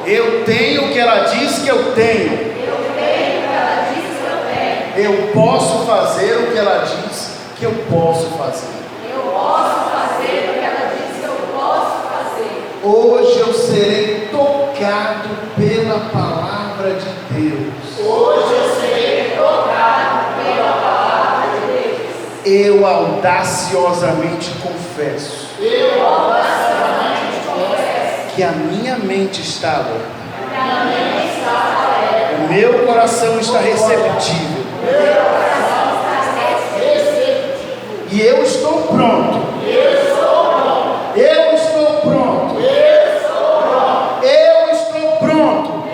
Eu tenho o que ela diz que eu tenho. Eu posso fazer o que ela diz que eu posso fazer. Hoje eu serei tocado pela palavra de Deus. Eu audaciosamente confesso que a minha mente está alerta. O meu coração está receptível. E eu estou pronto. Eu estou pronto. Eu estou pronto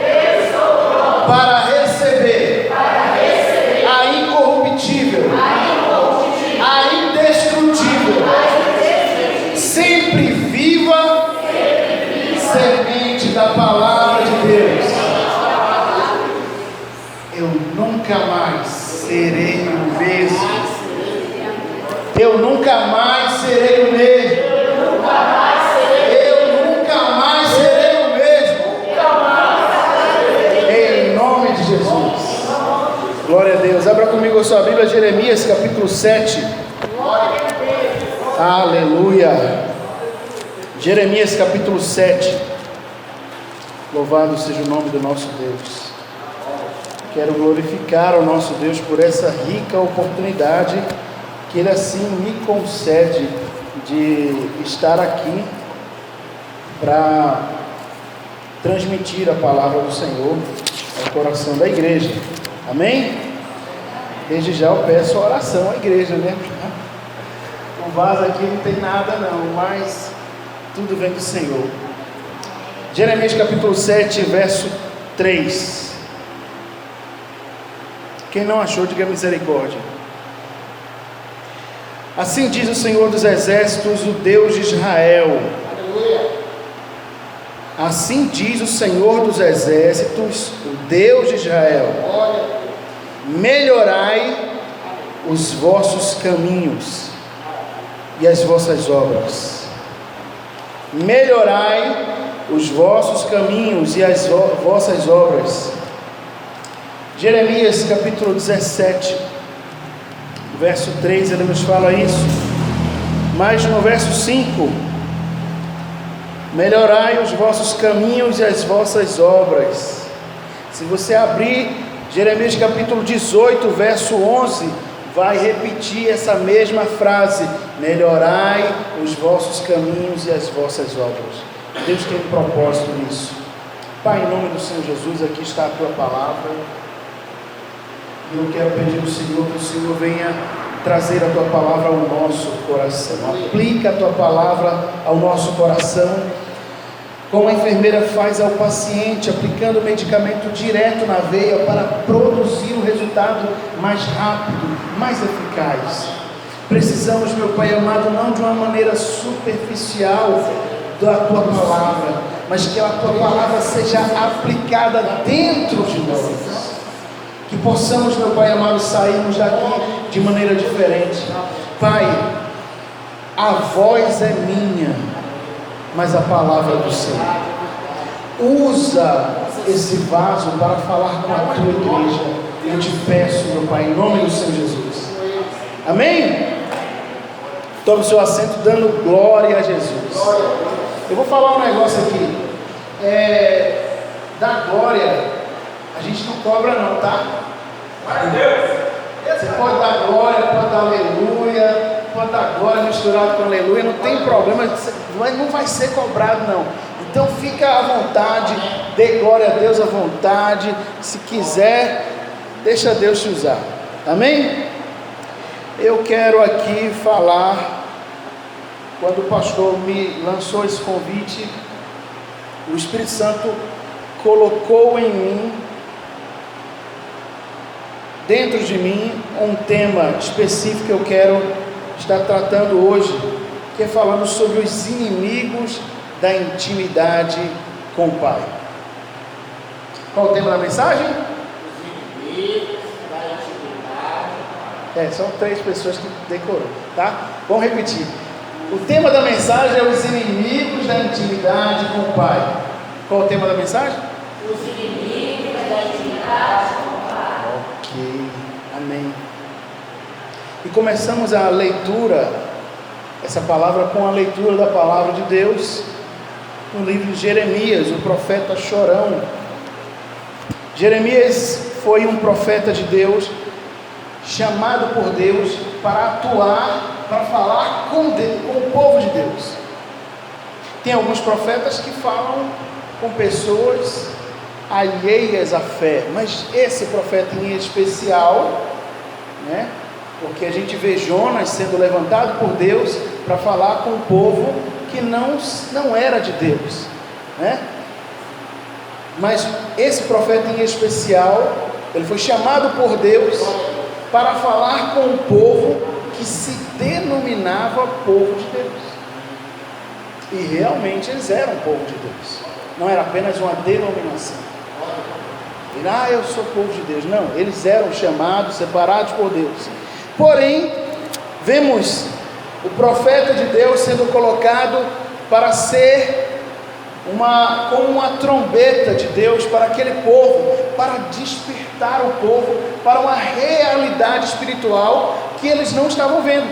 para receber a incorruptível, a indestrutível, sempre viva semente da palavra de Deus. Eu nunca mais serei o mesmo. Eu nunca mais serei o mesmo. Eu nunca mais serei o mesmo. Em nome de Jesus. Glória a Deus. Abra comigo a sua Bíblia, Jeremias capítulo 7. Aleluia. Jeremias capítulo 7. Louvado seja o nome do nosso Deus. Quero glorificar o nosso Deus por essa rica oportunidade que Ele assim me concede de estar aqui para transmitir a palavra do Senhor ao coração da igreja. Amém? Desde já eu peço a oração à igreja, né? O vaso aqui não tem nada não, mas tudo vem do Senhor. Jeremias capítulo 7, verso 3. Quem não achou, diga misericórdia. Assim diz o Senhor dos Exércitos, o Deus de Israel. Aleluia. Assim diz o Senhor dos Exércitos, o Deus de Israel. Melhorai os vossos caminhos e as vossas obras. Melhorai os vossos caminhos e as vossas obras. Jeremias capítulo 17, verso 3, ele nos fala isso. Mas no verso 5: melhorai os vossos caminhos e as vossas obras. Se você abrir Jeremias capítulo 18, verso 11, vai repetir essa mesma frase: melhorai os vossos caminhos e as vossas obras. Deus tem um propósito nisso. Pai, em nome do Senhor Jesus, aqui está a tua palavra. E eu quero pedir ao Senhor que o Senhor venha trazer a tua palavra ao nosso coração. Aplica a tua palavra ao nosso coração, como a enfermeira faz ao paciente, aplicando o medicamento direto na veia para produzir um resultado mais rápido, mais eficaz. Precisamos, meu Pai amado, não de uma maneira superficial da tua palavra, mas que a tua palavra seja aplicada dentro de nós. Que possamos, meu Pai amado, sairmos daqui de maneira diferente. Pai, a voz é minha, mas a palavra é do Senhor. Usa esse vaso para falar com a tua igreja. Eu te peço, meu Pai, em nome do Senhor Jesus. Amém? Tome o seu assento dando glória a Jesus. Eu vou falar um negócio aqui. Da glória a gente não cobra não, tá? Você pode dar glória, pode dar aleluia, pode dar glória misturado com aleluia, não tem problema, não vai ser cobrado não. Então fica à vontade, dê glória a Deus à vontade. Se quiser, deixa Deus te usar. Amém? Eu quero aqui falar, quando o pastor me lançou esse convite, o Espírito Santo colocou em mim, dentro de mim, um tema específico que eu quero estar tratando hoje, que é falando sobre os inimigos da intimidade com o Pai. Qual o tema da mensagem? Os inimigos da intimidade. São 3 pessoas que decorou, tá? Vamos repetir. O tema da mensagem é os inimigos da intimidade com o Pai. Qual é o tema da mensagem? Os inimigos da divindade. Ok, amém. E começamos a leitura, essa palavra, com a leitura da palavra de Deus, no livro de Jeremias, o profeta chorão. Jeremias foi um profeta de Deus, chamado por Deus para atuar, para falar com o povo de Deus. Tem alguns profetas que falam com pessoas alheias à fé, mas esse profeta em especial, né? Porque a gente vê Jonas sendo levantado por Deus para falar com o povo que não era de Deus, né? Mas esse profeta em especial, ele foi chamado por Deus para falar com o povo que se denominava povo de Deus. E realmente eles eram povo de Deus, não era apenas uma denominação. Eu sou povo de Deus. Não, eles eram chamados, separados por Deus. Porém, vemos o profeta de Deus sendo colocado para ser como uma trombeta de Deus para aquele povo, para despertar o povo para uma realidade espiritual que eles não estavam vendo.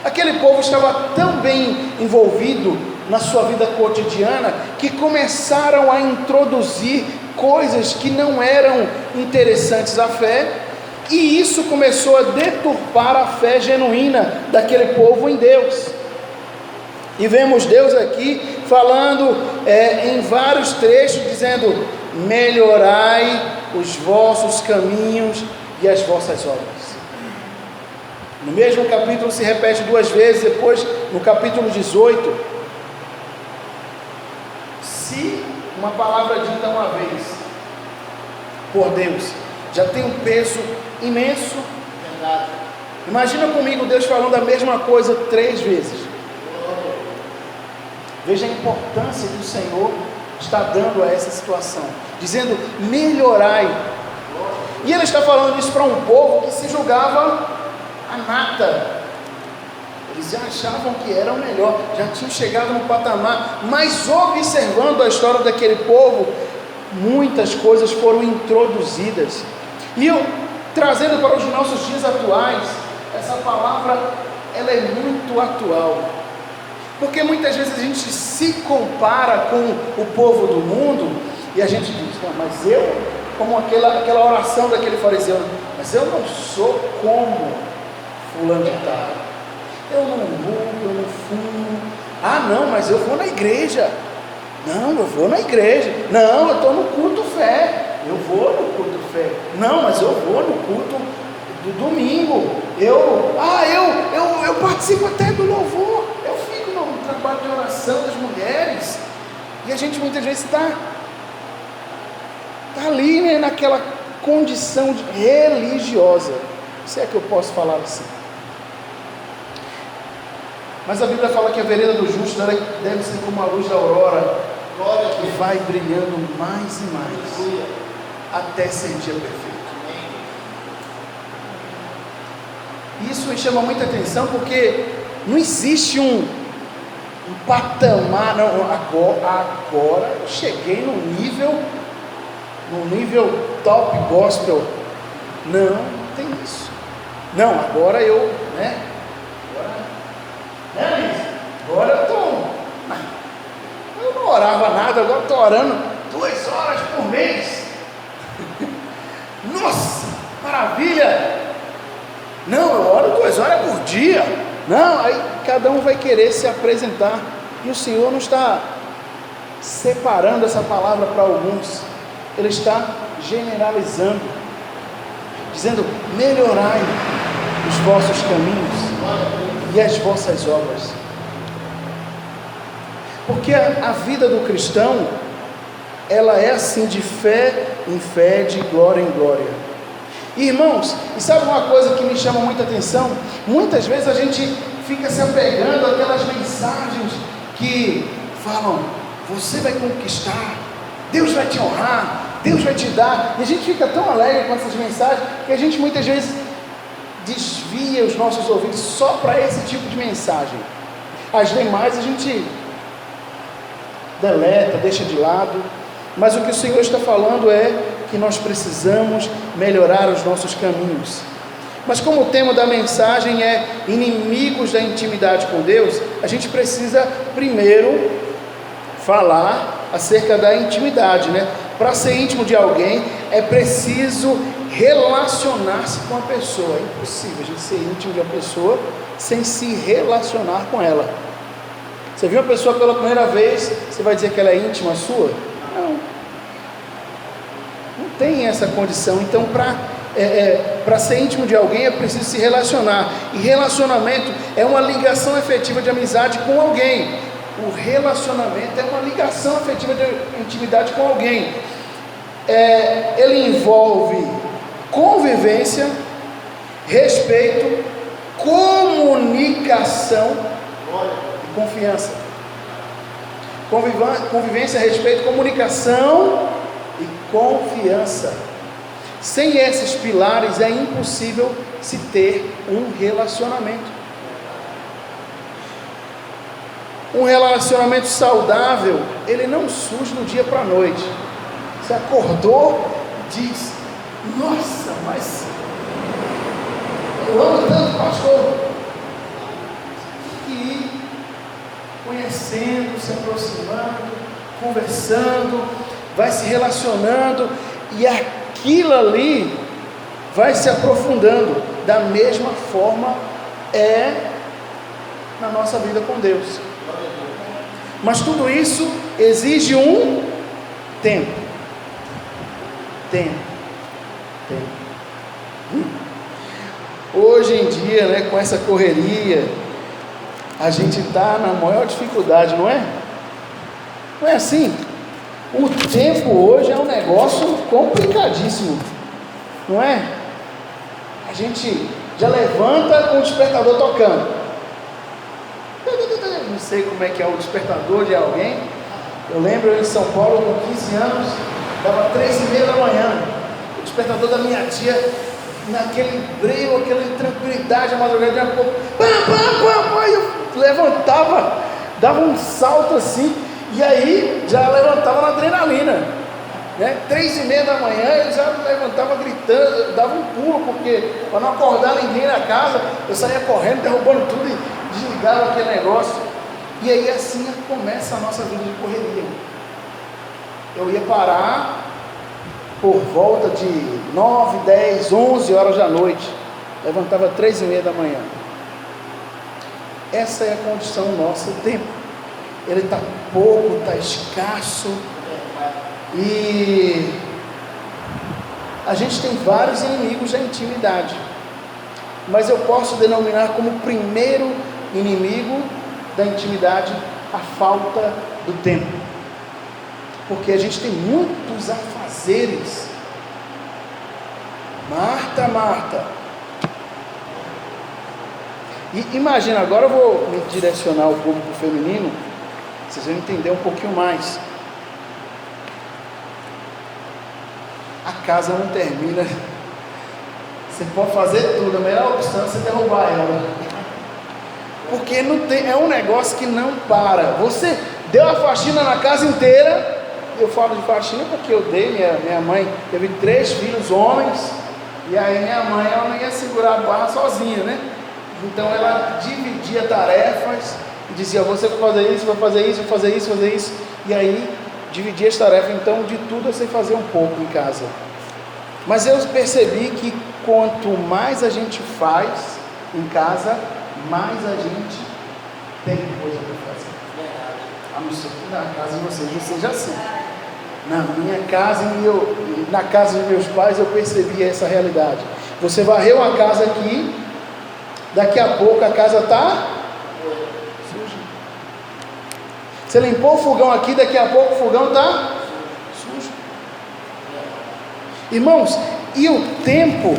Aquele povo estava tão bem envolvido na sua vida cotidiana que começaram a introduzir coisas que não eram interessantes à fé, e isso começou a deturpar a fé genuína daquele povo em Deus. E vemos Deus aqui falando em vários trechos, dizendo: melhorai os vossos caminhos e as vossas obras. No mesmo capítulo se repete duas vezes, depois no capítulo 18. Se uma palavra dita uma vez por Deus já tem um peso imenso, verdade. Imagina comigo Deus falando a mesma coisa 3 vezes. Veja a importância que o Senhor está dando a essa situação, dizendo: melhorai. E Ele está falando isso para um povo que se julgava a nata. Eles já achavam que era o melhor, já tinham chegado no patamar. Mas observando a história daquele povo, muitas coisas foram introduzidas. E eu, trazendo para os nossos dias atuais, essa palavra, ela é muito atual. Porque muitas vezes a gente se compara com o povo do mundo e a gente diz: mas eu, como aquela oração daquele fariseu, mas eu não sou como fulano de tal. Eu não roubo, eu não fumo. Não, mas eu vou na igreja. Não, eu vou na igreja. Não, eu estou no culto fé. Eu vou no culto fé. Não, mas eu vou no culto do domingo. Eu participo até do louvor. Eu fico no trabalho de oração das mulheres. E a gente muitas vezes está ali, né, naquela condição religiosa. Se é que eu posso falar assim. Mas a Bíblia fala que a vereda do justo deve ser como a luz da aurora, que vai brilhando mais e mais, até ser dia perfeito. Isso me chama muita atenção, porque não existe um patamar. Não, agora eu cheguei no nível top gospel. Não tem isso. Não, agora eu, né? Agora eu não orava nada, agora estou orando 2 horas por mês. Nossa, maravilha! Não, eu oro 2 horas por dia. Não, aí cada um vai querer se apresentar, e o Senhor não está separando essa palavra para alguns, Ele está generalizando, dizendo: melhorai os vossos caminhos e as vossas obras. Porque a vida do cristão, ela é assim, de fé em fé, de glória em glória. E, irmãos, e sabe uma coisa que me chama muita atenção? Muitas vezes a gente fica se apegando àquelas mensagens que falam: você vai conquistar, Deus vai te honrar, Deus vai te dar. E a gente fica tão alegre com essas mensagens que a gente muitas vezes desvia os nossos ouvidos só para esse tipo de mensagem. As demais a gente deleta, deixa de lado. Mas o que o Senhor está falando é que nós precisamos melhorar os nossos caminhos. Mas como o tema da mensagem é inimigos da intimidade com Deus, a gente precisa primeiro falar acerca da intimidade, né? Para ser íntimo de alguém é preciso relacionar-se com a pessoa. É impossível a gente ser íntimo de uma pessoa sem se relacionar com ela. Você viu uma pessoa pela primeira vez, você vai dizer que ela é íntima sua? Não tem essa condição. Então, para ser íntimo de alguém é preciso se relacionar. E relacionamento é uma ligação efetiva de amizade com alguém. O relacionamento é uma ligação afetiva de intimidade com alguém. Ele envolve convivência, respeito, comunicação e confiança. Convivência, respeito, comunicação e confiança. Sem esses pilares é impossível se ter um relacionamento. Um relacionamento saudável, ele não surge do dia para a noite. Você acordou e diz: nossa, mas eu amo tanto, pastor. Tem que ir conhecendo, se aproximando, conversando, vai se relacionando, e aquilo ali vai se aprofundando. Da mesma forma na nossa vida com Deus. Mas tudo isso exige um tempo. Hoje em dia, né, com essa correria, a gente está na maior dificuldade, não é? Não é assim? O tempo hoje é um negócio complicadíssimo, não é? A gente já levanta com o despertador tocando. Não sei como é que é o despertador de alguém. Eu lembro eu em São Paulo com 15 anos, dava 3h30 da manhã, o despertador da minha tia, naquele breu, aquela intranquilidade, a madrugada de um pouco, eu levantava, dava um salto assim, e aí já levantava na adrenalina, né? 3h30 da manhã eu já levantava gritando, dava um pulo, porque para não acordar ninguém na casa, eu saía correndo, derrubando tudo e desligava aquele negócio. E aí assim começa a nossa vida de correria. Eu ia parar por volta de 9, 10, 11 horas da noite. Levantava 3h30 da manhã. Essa é a condição nossa, o tempo. Ele está pouco, está escasso. E a gente tem vários inimigos da intimidade. Mas eu posso denominar como primeiro inimigo da intimidade a falta do tempo, porque a gente tem muitos afazeres. Marta, e imagina, agora eu vou me direcionar ao público feminino, vocês vão entender um pouquinho mais. A casa não termina, você pode fazer tudo, a melhor opção é você derrubar ela. Porque não tem, é um negócio que não para. Você deu a faxina na casa inteira. Eu falo de faxina porque eu dei, minha mãe teve 3 filhos homens, e aí minha mãe, ela não ia segurar a barra sozinha, né? Então ela dividia tarefas e dizia: você vai fazer isso, vai fazer isso, vai fazer isso, fazer isso. E aí dividia as tarefas. Então de tudo eu sei fazer um pouco em casa. Mas eu percebi que quanto mais a gente faz em casa, mais a gente tem coisa para fazer. A não ser que na casa de vocês não seja assim. Na minha casa e na casa dos meus pais eu percebi essa realidade. Você varreu a casa aqui, daqui a pouco a casa está suja. Você limpou o fogão aqui, daqui a pouco o fogão está sujo. Irmãos, e o tempo,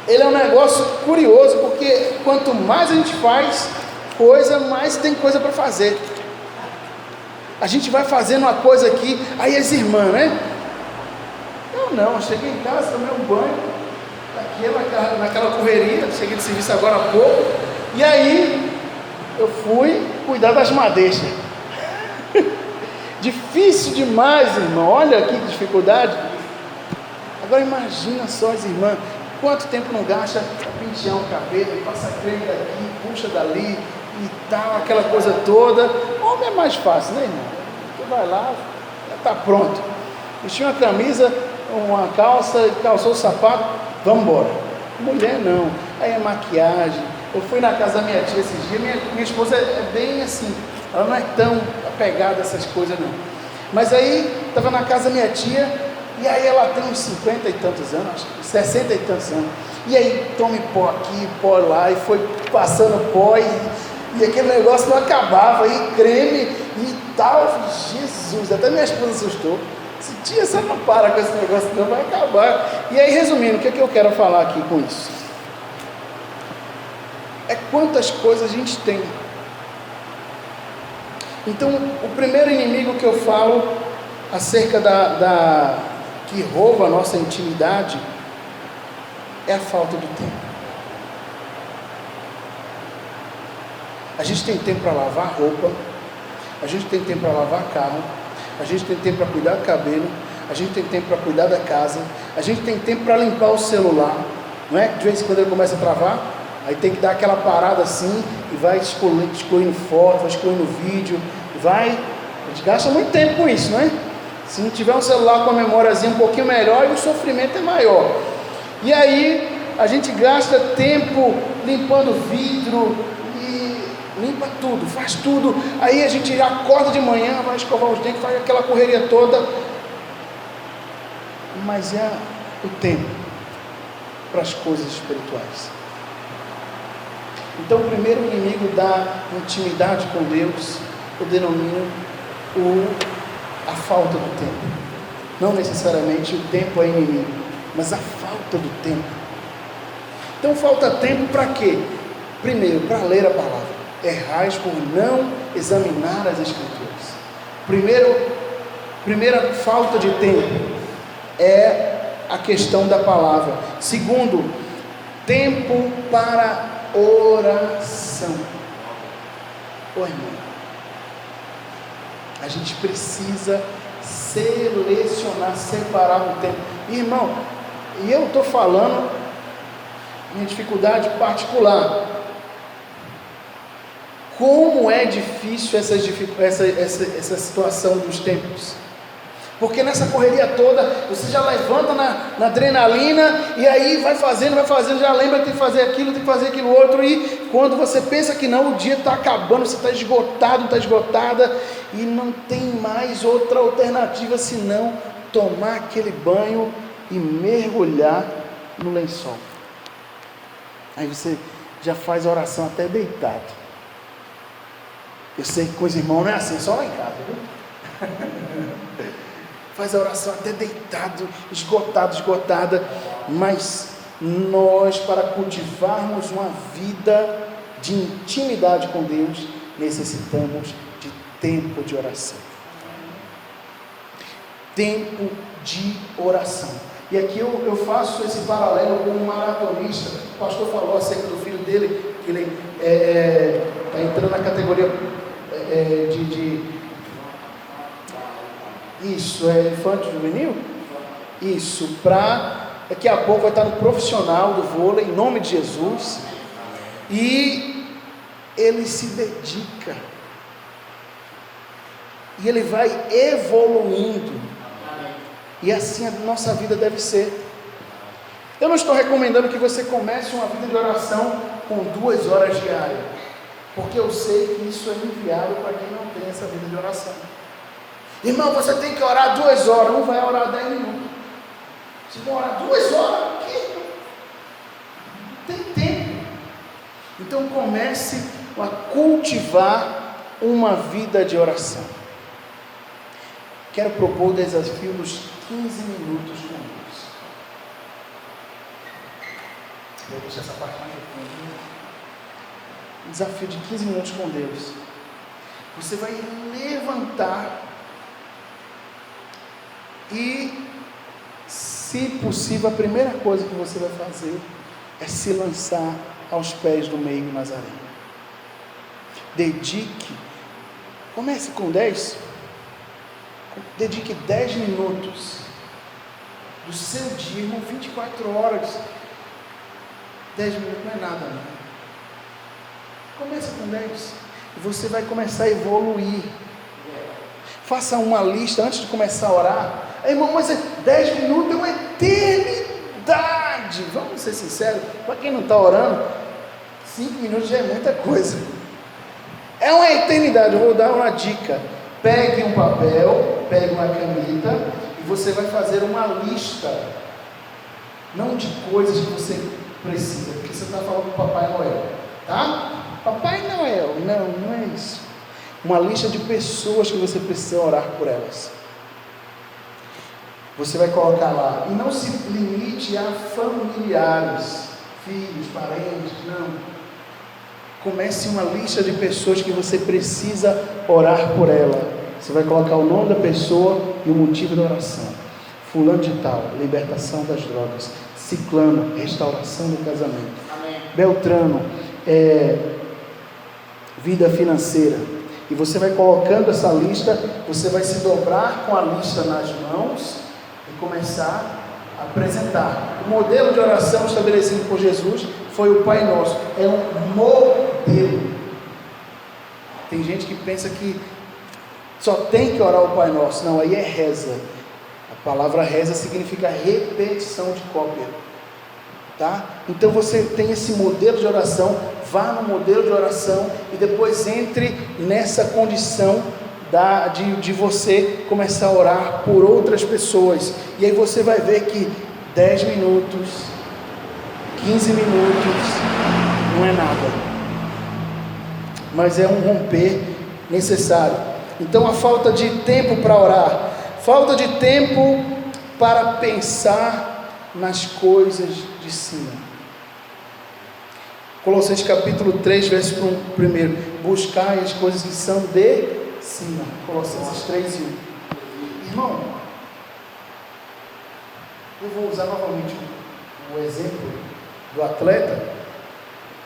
ele é um negócio curioso, porque quanto mais a gente faz coisa, mais tem coisa para fazer. A gente vai fazendo uma coisa aqui, aí as irmãs, né? Eu cheguei em casa, tomei um banho, naquela correria, cheguei de serviço agora há pouco, e aí eu fui cuidar das madeixas. Difícil demais, irmão. Olha que dificuldade. Agora imagina só as irmãs, quanto tempo não gasta para pentear um cabelo, passa creme daqui, puxa dali e tal, aquela coisa toda. Homem é mais fácil, né, irmão? Você vai lá, já está pronto. Vestiu uma camisa, uma calça, calçou o sapato, vamos embora. Mulher não, aí é maquiagem. Eu fui na casa da minha tia esses dias, minha esposa é bem assim, ela não é tão apegada a essas coisas não. Mas aí, estava na casa da minha tia, e aí ela tem uns 50 e tantos anos, acho que 60 e tantos anos. E aí tome pó aqui, pó lá, e foi passando pó, e aquele negócio não acabava, e creme e tal. Eu falei, Jesus, até minha esposa assustou. Se tia, você não para com esse negócio, não vai acabar. E aí, resumindo, o que é que eu quero falar aqui com isso? É quantas coisas a gente tem. Então, o primeiro inimigo que eu falo acerca que rouba a nossa intimidade é a falta do tempo. A gente tem tempo para lavar roupa, a gente tem tempo para lavar carro, a gente tem tempo para cuidar do cabelo, a gente tem tempo para cuidar da casa, a gente tem tempo para limpar o celular, não é? De vez em quando ele começa a travar, aí tem que dar aquela parada assim e vai excluindo foto, vai excluindo vídeo, a gente gasta muito tempo com isso, não é? Se não tiver um celular com a memóriazinha um pouquinho melhor, o sofrimento é maior. E aí a gente gasta tempo limpando vidro e limpa tudo, faz tudo. Aí a gente acorda de manhã, vai escovar os dentes, faz aquela correria toda. Mas é o tempo para as coisas espirituais. Então o primeiro inimigo da intimidade com Deus, eu denomino a falta do tempo. Não necessariamente o tempo é inimigo, mas a falta do tempo. Então falta tempo para quê? Primeiro, para ler a palavra. Errais por não examinar as Escrituras. Primeira falta de tempo é a questão da palavra. Segundo, tempo para oração. Ô irmão, a gente precisa selecionar, separar um tempo. Irmão, e eu estou falando minha dificuldade particular. Como é difícil essa situação dos tempos. Porque nessa correria toda, você já levanta na adrenalina, e aí vai fazendo, já lembra que tem que fazer aquilo outro, e quando você pensa que não, o dia está acabando, você está esgotado, está esgotada, e não tem mais outra alternativa senão tomar aquele banho e mergulhar no lençol. Aí você já faz a oração até deitado. Eu sei que com os irmãos não é assim, só lá em casa, viu? Faz a oração até deitado, esgotada, mas nós, para cultivarmos uma vida de intimidade com Deus, necessitamos de tempo de oração. Tempo de oração. E aqui eu faço esse paralelo com um maratonista. O pastor falou acerca do filho dele, que ele está entrando na categoria Isso, é infanto juvenil? Isso, daqui a pouco vai estar no profissional do vôlei, em nome de Jesus. E ele se dedica. E ele vai evoluindo. E assim a nossa vida deve ser. Eu não estou recomendando que você comece uma vida de oração com 2 horas diárias. Porque eu sei que isso é inviável para quem não tem essa vida de oração. Irmão, você tem que orar 2 horas, não vai orar 10 minutos. Se for orar 2 horas, não tem tempo. Então comece a cultivar uma vida de oração. Quero propor o desafio dos 15 minutos com Deus. Vou deixar essa parte mais profunda. Desafio de 15 minutos com Deus. Você vai levantar e, se possível, a primeira coisa que você vai fazer é se lançar aos pés do meio Nazareno. Dedique. Comece com 10. dedique 10 minutos do seu dia, irmão, 24 horas. 10 minutos não é nada, não. Começa com 10 e você vai começar a evoluir. Faça uma lista antes de começar a orar. Irmão, mas 10 minutos é uma eternidade. Vamos ser sinceros, para quem não está orando, 5 minutos já é muita coisa. É uma eternidade. Eu vou dar uma dica. Pegue um papel, pegue uma caneta e você vai fazer uma lista, não de coisas que você precisa, porque você está falando com o Papai Noel, tá? Papai Noel, não é isso. Uma lista de pessoas que você precisa orar por elas. Você vai colocar lá, e não se limite a familiares, filhos, parentes, não. Comece uma lista de pessoas que você precisa orar por ela. Você vai colocar o nome da pessoa e o motivo da oração. Fulano de tal, libertação das drogas. Ciclano, restauração do casamento. Amém. Beltrano, vida financeira. E você vai colocando essa lista, você vai se dobrar com a lista nas mãos e começar a apresentar. O modelo de oração estabelecido por Jesus foi o Pai Nosso. É um modelo. Tem gente que pensa que só tem que orar o Pai Nosso. Não, aí é reza. A palavra reza significa repetição de cópia. Tá? Então você tem esse modelo de oração, vá no modelo de oração e depois entre nessa condição de você começar a orar por outras pessoas. E aí você vai ver que 10 minutos, 15 minutos, não é nada. Mas é um romper necessário. Então a falta de tempo para orar, falta de tempo para pensar nas coisas de cima. Colossenses capítulo 3, verso 1. Buscai as coisas que são de cima. Colossenses 3 e 1. Irmão, eu vou usar novamente o exemplo do atleta,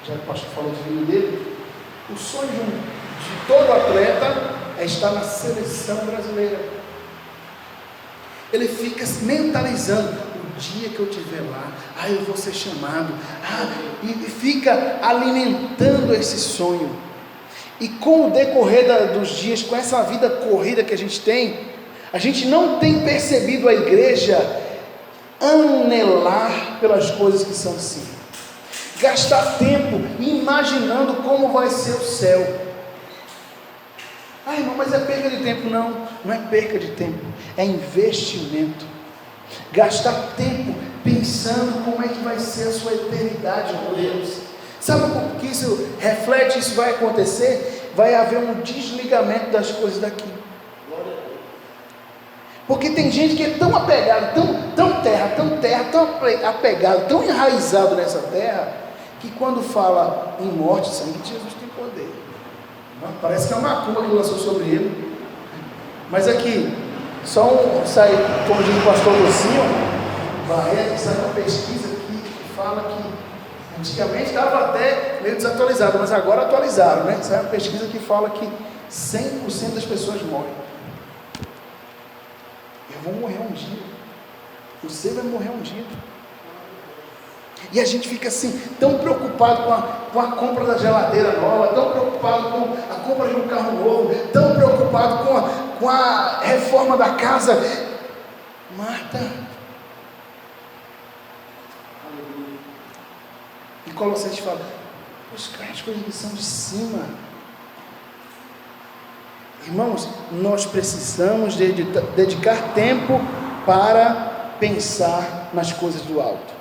já que o pastor falou do filho dele. O sonho de todo atleta é estar na seleção brasileira. Ele fica mentalizando: o dia que eu estiver lá, eu vou ser chamado, e fica alimentando esse sonho. E com o decorrer dos dias, com essa vida corrida que a gente não tem percebido a igreja anelar pelas coisas que são assim, gastar tempo imaginando como vai ser o céu. Irmão, mas é perca de tempo? Não é perca de tempo, é investimento. Gastar tempo pensando como é que vai ser a sua eternidade com Deus. Sabe por que isso reflete? Isso vai acontecer? Vai haver um desligamento das coisas daqui. Porque tem gente que é tão apegado, tão apegado, tão enraizado nessa terra, que quando fala em morte, sangue de Jesus tem poder. Parece que é uma macumba que lançou sobre ele. Mas aqui, como diz o pastor Lucinho Barreto, sai uma pesquisa que fala que antigamente estava até meio desatualizado, mas agora atualizaram, né? Sai uma pesquisa que fala que 100% das pessoas morrem. Eu vou morrer um dia. Você vai morrer um dia. E a gente fica assim, tão preocupado com a compra da geladeira nova, tão preocupado com a compra de um carro novo, tão preocupado com a reforma da casa. Marta. E Colossenses fala: buscar as coisas que são de cima. Irmãos, nós precisamos dedicar tempo para pensar nas coisas do alto.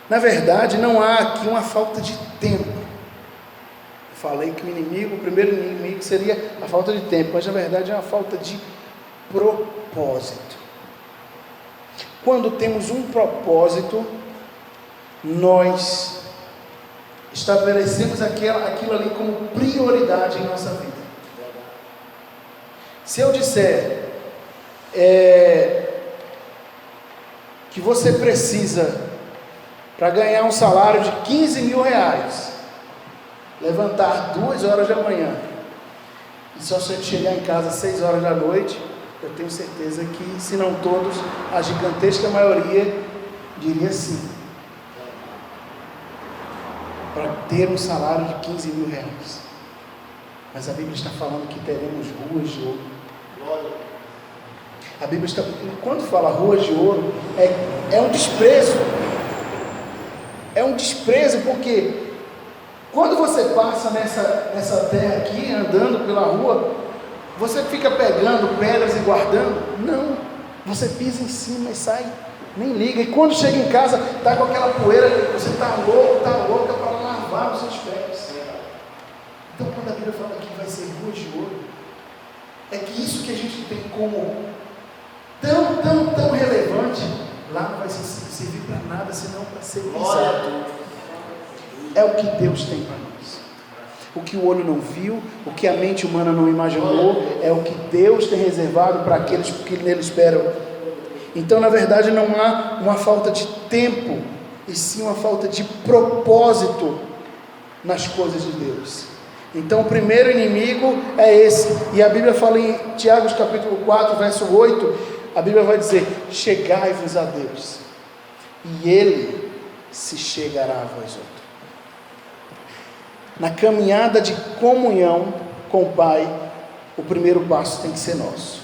Na verdade, não há aqui uma falta de tempo. Eu falei que o primeiro inimigo seria a falta de tempo, mas na verdade é uma falta de propósito. Quando temos um propósito, nós estabelecemos aquilo ali como prioridade em nossa vida. Se eu disser que você precisa, para ganhar um salário de 15 mil reais, levantar 2 horas da manhã e E só se a gente chegar em casa às 6 horas da noite, eu tenho certeza que, se não todos, a gigantesca maioria diria sim. Para ter um salário de 15 mil reais. Mas a Bíblia está falando que teremos ruas de ouro. A Bíblia está, quando fala ruas de ouro, é um desprezo. É um desprezo, porque quando você passa nessa terra aqui, andando pela rua, você fica pegando pedras e guardando? Não, você pisa em cima e sai, nem liga. E quando chega em casa, está com aquela poeira, você está louca para lavar os seus pés. Então, quando a Bíblia fala que vai ser ruas de ouro, é que isso que a gente tem como tão relevante, lá não vai servir para nada, senão para ser pisado. É o que Deus tem para nós. O que o olho não viu, o que a mente humana não imaginou, é o que Deus tem reservado para aqueles que nele esperam. Então, na verdade, não há uma falta de tempo, e sim uma falta de propósito nas coisas de Deus. Então, o primeiro inimigo é esse. E a Bíblia fala em Tiago capítulo 4, verso 8, a Bíblia vai dizer: chegai-vos a Deus, e Ele se chegará a vós outros. Na caminhada de comunhão com o Pai, o primeiro passo tem que ser nosso.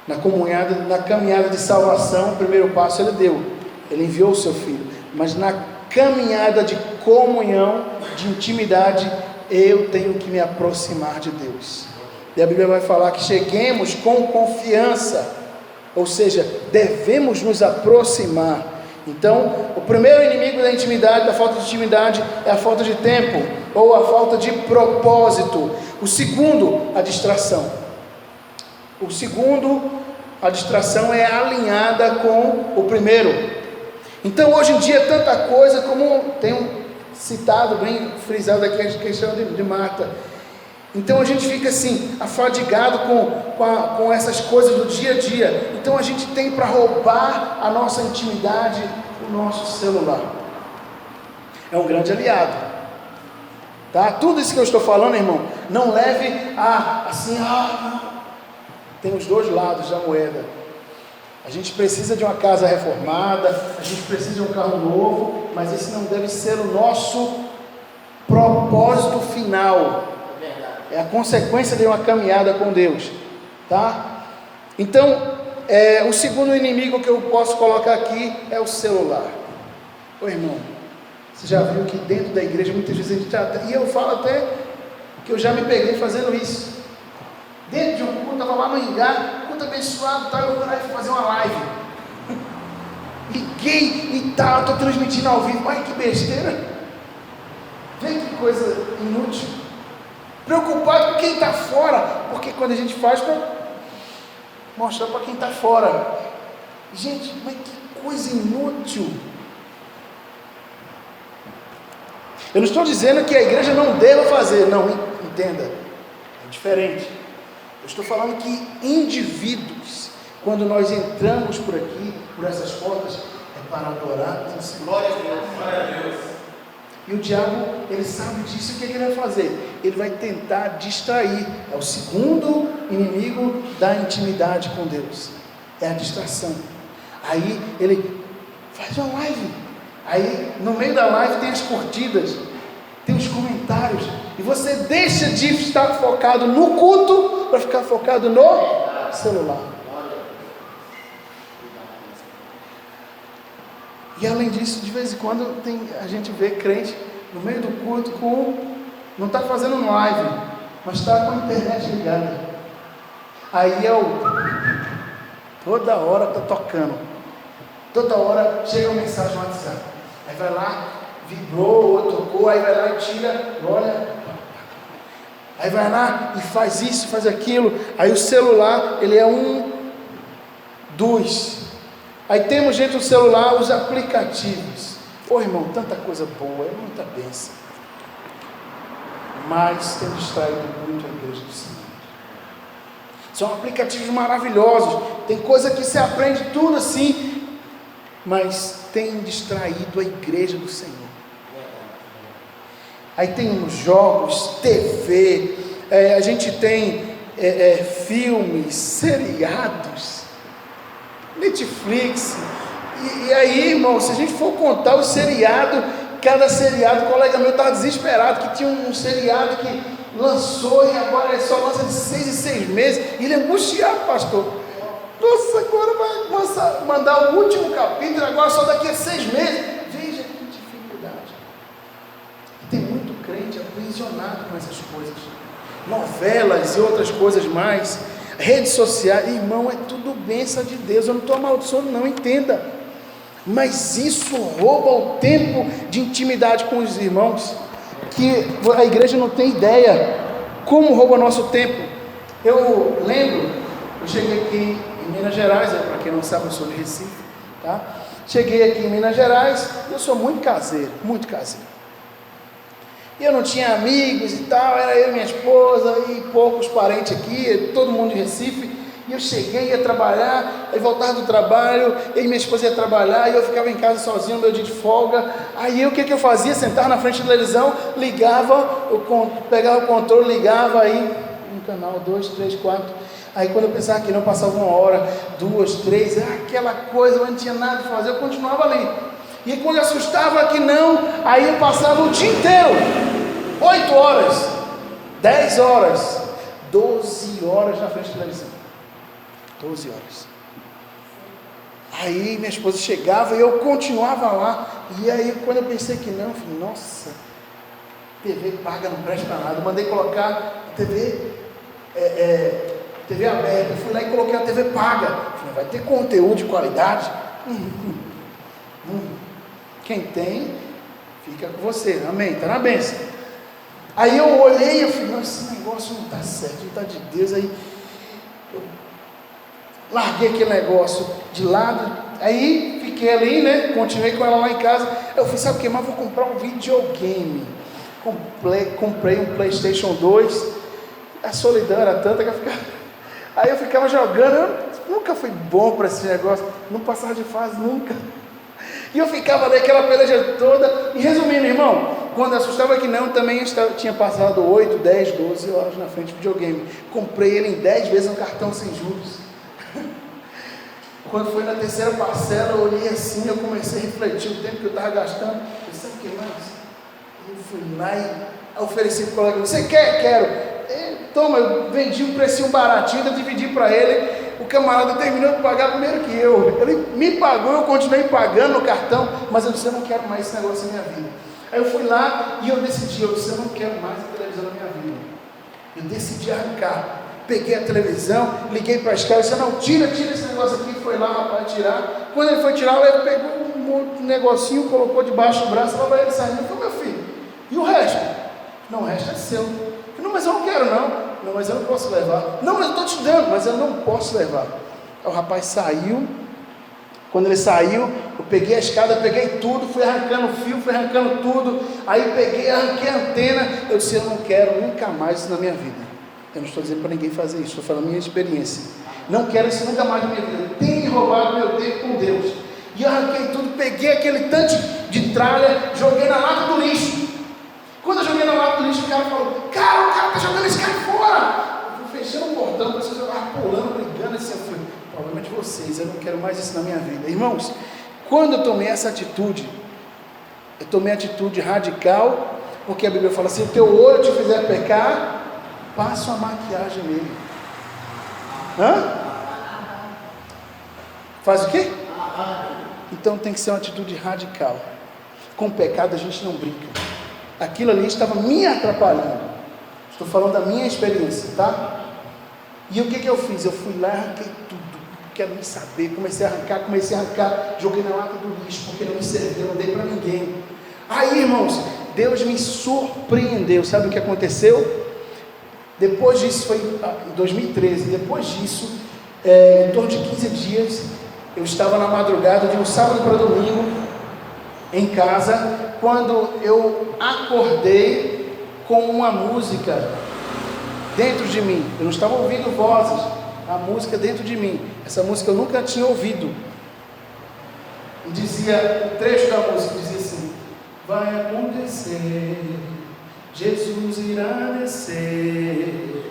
Na caminhada de salvação, o primeiro passo Ele deu. Ele enviou o seu Filho. Mas na caminhada de comunhão, de intimidade, eu tenho que me aproximar de Deus. E a Bíblia vai falar que cheguemos com confiança, ou seja, devemos nos aproximar. Então, o primeiro inimigo da intimidade, da falta de intimidade, é a falta de tempo, ou a falta de propósito. O segundo, a distração. A distração é alinhada com o primeiro. Então, hoje em dia, tanta coisa, como tenho citado, bem frisado aqui a questão de Marta. Então, a gente fica assim, afadigado com essas coisas do dia a dia. Então, a gente tem para roubar a nossa intimidade o nosso celular. É um grande aliado. Tá? Tudo isso que eu estou falando, irmão, não leve a assim, não. Tem os dois lados da moeda. A gente precisa de uma casa reformada, a gente precisa de um carro novo, mas esse não deve ser o nosso propósito final. É a consequência de uma caminhada com Deus, tá? Então, o segundo inimigo que eu posso colocar aqui é o celular. Ô irmão, você já viu que dentro da igreja muitas vezes a gente trata, e eu falo até que eu já me peguei fazendo isso. Dentro de um culto, estava lá no Ingá, culto abençoado, tal, eu vou lá e fazer uma live. Liguei e tal, estou transmitindo ao vivo. Ai, que besteira! Vê que coisa inútil. Preocupado com quem está fora, porque quando a gente faz para mostrar para quem está fora. Gente, mas que coisa inútil. Eu não estou dizendo que a igreja não deva fazer, não, entenda, é diferente. Eu estou falando que indivíduos, quando nós entramos por aqui, por essas portas, é para adorar o Senhor. Glória a Deus. E o diabo, ele sabe disso. O que ele vai fazer? Ele vai tentar distrair. É o segundo inimigo da intimidade com Deus. É a distração. Aí ele faz uma live. Aí no meio da live tem as curtidas, tem os comentários. E você deixa de estar focado no culto para ficar focado no celular. E além disso, de vez em quando a gente vê crente no meio do culto não está fazendo live, mas está com a internet ligada. Aí toda hora está tocando, toda hora chega uma mensagem no WhatsApp. Aí vai lá, vibrou, ou tocou, aí vai lá e tira, olha. Aí vai lá e faz isso, faz aquilo. Aí o celular, ele é um dos. Aí temos dentro do celular os aplicativos. Ô irmão, tanta coisa boa, é muita bênção. Mas tem distraído muito a igreja do Senhor. São aplicativos maravilhosos. Tem coisa que você aprende tudo assim, mas tem distraído a igreja do Senhor. Aí tem os jogos, TV, a gente tem filmes, seriados, Netflix, e aí, irmão, se a gente for contar o seriado, cada seriado, o colega meu estava desesperado, que tinha um seriado que lançou e agora só lança de 6 em 6 meses, e ele é angustiado, pastor. Nossa, agora vai mandar o último capítulo, agora só daqui a 6 meses. Veja que dificuldade. E tem muito crente aprisionado com essas coisas, novelas e outras coisas mais, redes sociais. Irmão, é tudo bênção de Deus, eu não estou amaldiçoando, não, entenda, mas isso rouba o tempo de intimidade com os irmãos, que a igreja não tem ideia como rouba nosso tempo. Eu lembro, eu cheguei aqui em Minas Gerais, para quem não sabe, eu sou de Recife, tá? Cheguei aqui em Minas Gerais, eu sou muito caseiro, e eu não tinha amigos e tal, era eu e minha esposa e poucos parentes aqui, todo mundo de Recife. E eu cheguei, ia trabalhar, aí voltava do trabalho, eu e minha esposa ia trabalhar, e eu ficava em casa sozinho, meu dia de folga. Aí o que eu fazia? Sentava na frente da televisão, ligava, pegava o controle, ligava aí, um canal, 2, 3, 4. Aí quando eu pensava que não, passava 1 hora, 2, 3, aquela coisa, mas não tinha nada para fazer, eu continuava ali. E quando eu assustava que não, aí eu passava o dia inteiro, 8 horas, 10 horas, 12 horas na frente da televisão. 12 horas. Aí minha esposa chegava e eu continuava lá. E aí quando eu pensei que não, eu falei, nossa, TV paga não presta para nada. Eu mandei colocar TV aberta. Eu fui lá e coloquei a TV paga. Eu falei, vai ter conteúdo de qualidade? Quem tem, fica com você. Amém, está na bênção. Aí eu olhei e falei, não, esse negócio não está certo, não está de Deus. Aí eu larguei aquele negócio de lado, aí fiquei ali, né, continuei com ela lá em casa. Eu falei, sabe o que, mas vou comprar um videogame. Comprei um PlayStation 2, a solidão era tanta que aí eu ficava jogando, eu nunca fui bom para esse negócio, não passava de fase, nunca. E eu ficava ali aquela peleja toda, e resumindo, irmão, quando assustava que não, também tinha passado 8, 10, 12 horas na frente do videogame. Comprei ele em 10 vezes no cartão sem juros. Quando foi na 3ª parcela, eu olhei assim, eu comecei a refletir o tempo que eu estava gastando. Eu disse, sabe o que mais? Eu fui lá e ofereci para o colega, você quer? Quero. Toma, eu vendi um precinho baratinho, eu dividi para ele. O camarada terminou de pagar primeiro que eu. Ele me pagou, eu continuei pagando no cartão, mas eu disse, eu não quero mais esse negócio na minha vida. Aí eu fui lá e eu decidi, eu disse, eu não quero mais a televisão na minha vida. Eu decidi arrancar. Peguei a televisão, liguei para as caras, disse, não, tira esse negócio aqui. Foi lá, rapaz, tirar. Quando ele foi tirar, ele pegou um negocinho, colocou debaixo do braço, lá vai ele saindo. Eu falei, meu filho, e o resto? Não, o resto é seu. Eu falei, não, mas eu não quero não. Não, mas eu não posso levar. Não, mas eu estou te dando, mas eu não posso levar. Aí o rapaz saiu. Quando ele saiu, eu peguei a escada, peguei tudo, fui arrancando o fio, fui arrancando tudo. Aí peguei, arranquei a antena. Eu disse, eu não quero nunca mais isso na minha vida. Eu não estou dizendo para ninguém fazer isso, estou falando a minha experiência. Não quero isso nunca mais na minha vida. Tem roubado meu tempo com Deus. E eu arranquei tudo, peguei aquele tanto de tralha, joguei na lata do lixo. Quando eu joguei na lata do lixo, o cara falou, cara, o cara está jogando esse cara fora. Eu fui fechando o portão, vocês estavam pulando, brigando assim. Eu falei, o problema é de vocês, eu não quero mais isso na minha vida. Irmãos, quando eu tomei essa atitude, eu tomei a atitude radical, porque a Bíblia fala assim, o teu olho te fizer pecar, passa uma maquiagem nele. Faz o quê? Então tem que ser uma atitude radical. Com o pecado a gente não brinca. Aquilo ali estava me atrapalhando. Estou falando da minha experiência, tá? E o que eu fiz? Eu fui lá e arranquei tudo. Quero nem saber. Comecei a arrancar, joguei na lata do lixo, porque não me serviu, não dei para ninguém. Aí, irmãos, Deus me surpreendeu. Sabe o que aconteceu? Depois disso, foi em 2013, depois disso, em torno de 15 dias, eu estava na madrugada de um sábado para domingo, em casa, quando eu acordei com uma música dentro de mim. Eu não estava ouvindo vozes, a música dentro de mim. Essa música eu nunca tinha ouvido. E dizia, o trecho da música dizia assim, vai acontecer Jesus irá descer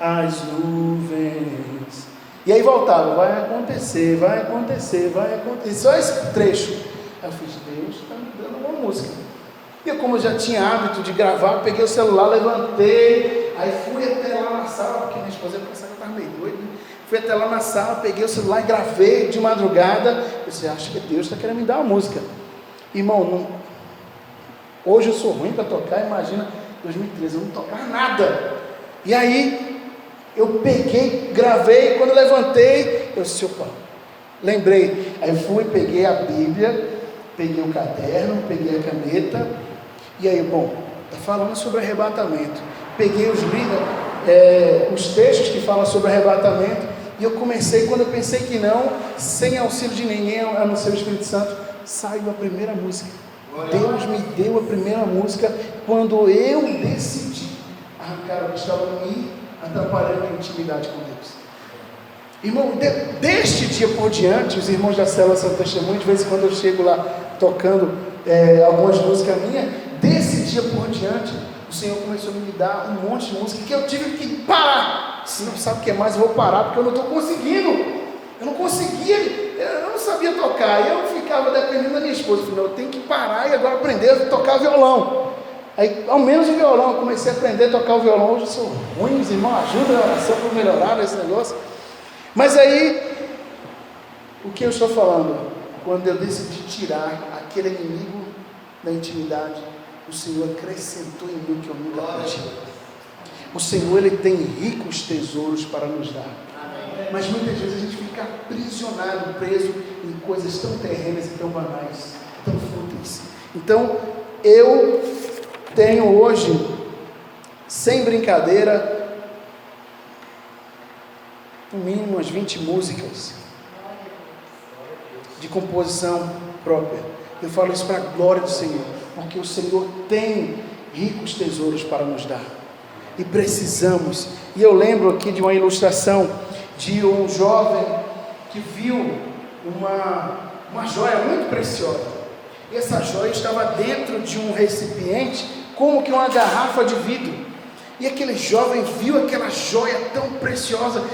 as nuvens. E aí voltava, vai acontecer, vai acontecer, vai acontecer. Só esse trecho. Aí eu fiz, Deus está me dando uma música. E eu, como eu já tinha hábito de gravar, peguei o celular, levantei, aí fui até lá na sala, porque minha esposa ia pensar que eu estava meio doido, né? Fui até lá na sala, peguei o celular e gravei de madrugada. Eu disse, acho que Deus está querendo me dar uma música. Irmão, hoje eu sou ruim para tocar, imagina 2013, eu não tocava nada. E aí, eu peguei, gravei, quando eu levantei, eu disse, opa, lembrei. Aí eu fui, peguei a Bíblia, peguei o caderno, peguei a caneta, e aí, bom, está falando sobre arrebatamento. Peguei os textos que falam sobre arrebatamento, e eu comecei, quando eu pensei que não, sem auxílio de ninguém, a não ser o Espírito Santo, saiu a primeira música. Deus me deu a primeira música, quando eu decidi arrancar o que estava me atrapalhando a intimidade com Deus. Irmão, deste dia por diante, os irmãos da Célula Santo Testemunho, de vez em quando eu chego lá tocando algumas músicas minhas, desse dia por diante, o Senhor começou a me dar um monte de música que eu tive que parar. Se não sabe o que é mais, eu vou parar, porque eu não estou conseguindo. Eu não conseguia, eu não sabia tocar, e eu ficava dependendo da minha esposa. Eu falei, eu tenho que parar e agora aprender a tocar violão. Aí, ao menos o violão, eu comecei a aprender a tocar o violão. Hoje eu sou ruim, os irmãos ajudam a oração para melhorar esse negócio. Mas aí, o que eu estou falando? Quando eu decidi tirar aquele inimigo da intimidade, o Senhor acrescentou em mim que eu nunca tinha. O Senhor, Ele tem ricos tesouros para nos dar. Mas muitas vezes a gente fica aprisionado, preso em coisas tão terrenas e tão banais, tão fúteis. Então, eu tenho hoje, sem brincadeira, no mínimo umas 20 músicas de composição própria. Eu falo isso para a glória do Senhor, porque o Senhor tem ricos tesouros para nos dar. E precisamos. E eu lembro aqui de uma ilustração de um jovem que viu uma joia muito preciosa. E essa joia estava dentro de um recipiente, como que uma garrafa de vidro. E aquele jovem viu aquela joia tão preciosa,